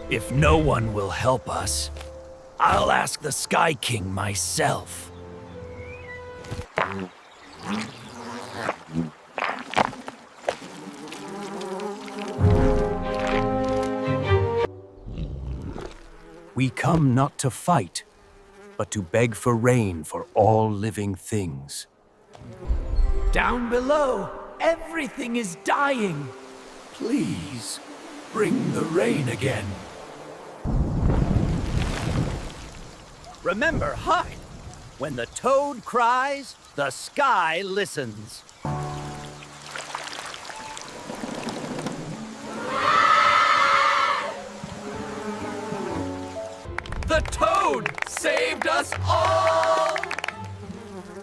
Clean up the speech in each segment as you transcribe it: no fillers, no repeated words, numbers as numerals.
If no one will help us, I'll ask the Sky King myself. We come not to fight, but to beg for rain for all living things. Down below, everything is dying. Please, bring the rain again. Remember, hide. When the toad cries, the sky listens. The toad saved us all!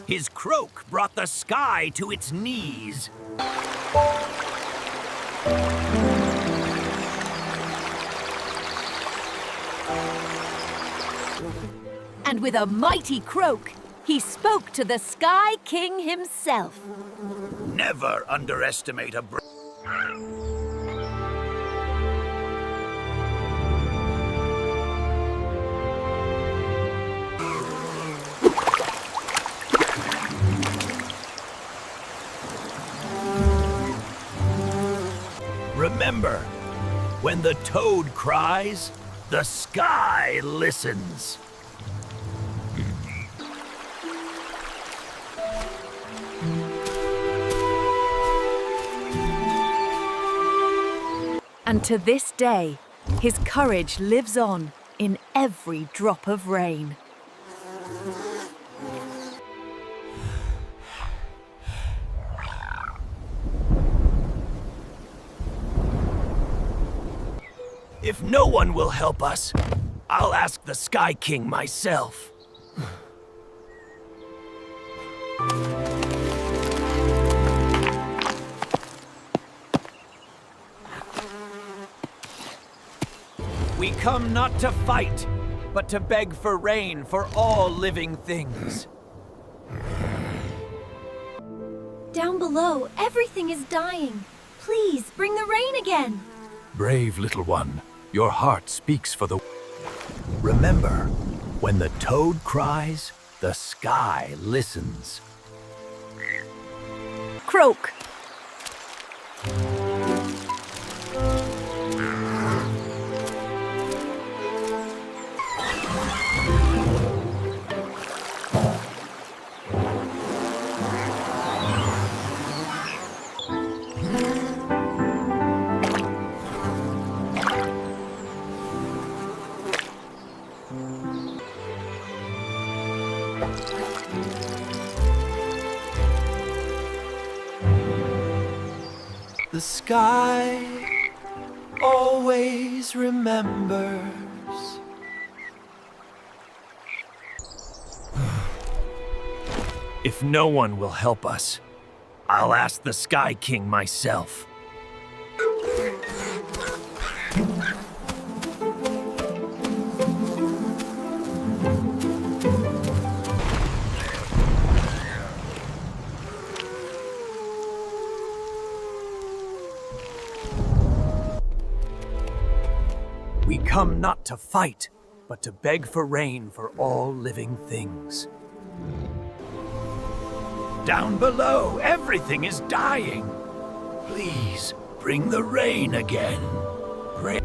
His croak brought the sky to its knees. And with a mighty croak, he spoke to the Sky King himself. Never underestimate a Remember, when the toad cries, the sky listens. And to this day, his courage lives on in every drop of rain. If no one will help us, I'll ask the Sky King myself. We come not to fight, but to beg for rain for all living things. Down below, everything is dying. Please, bring the rain again. Brave little one, your heart speaks for the... Remember, when the toad cries, the sky listens. Croak. The sky always remembers. If no one will help us, I'll ask the Sky King myself. We come not to fight, but to beg for rain for all living things. Down below, everything is dying. Please, bring the rain again. Rain.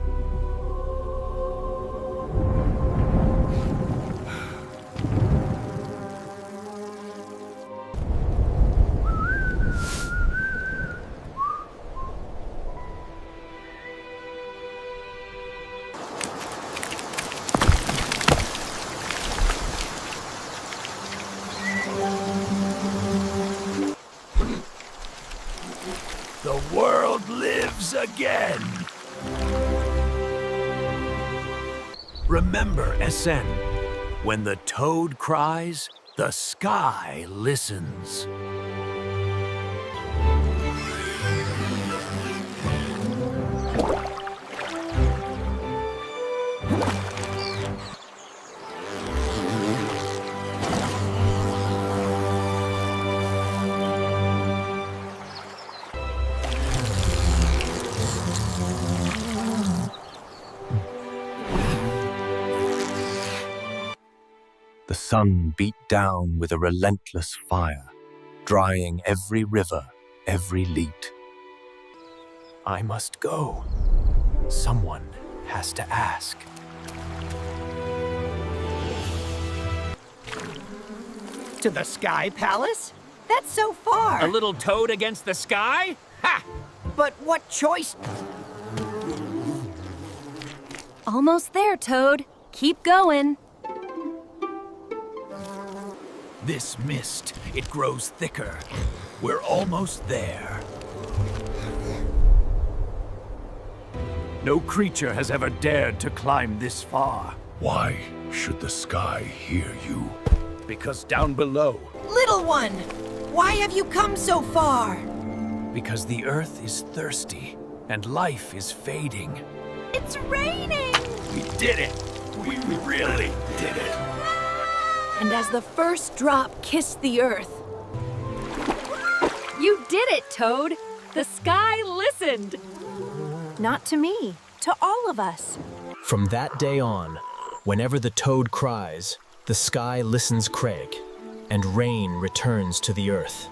The world lives again. Remember, SN, when the toad cries, the sky listens. sun beat down with a relentless fire, drying every river, every leat. I must go. Someone has to ask. To the Sky Palace? That's so far. A little toad against the sky? Ha! But what choice? Almost there, Toad. Keep going. This mist, it grows thicker. We're almost there. No creature has ever dared to climb this far. Why should the sky hear you? Because down below, Little one, why have you come so far? because the earth is thirsty and life is fading. It's raining! We did it! We really did it! And as the first drop kissed the earth, you did it, Toad! The sky listened! Not to me, to all of us. From that day on, whenever the toad cries, the sky listens Craig, and rain returns to the earth.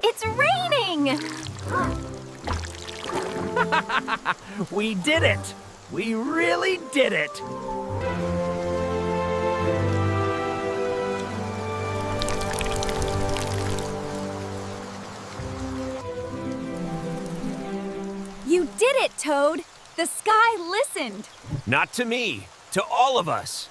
It's raining! We did it! We really did it! You did it, Toad! The sky listened! Not to me, to all of us.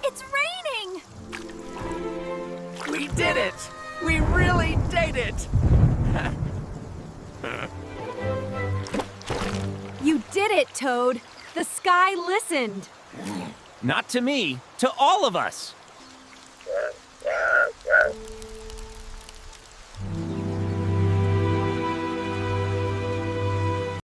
It's raining! We did it! We really did it! You did it, Toad! The sky listened! Not to me, to all of us.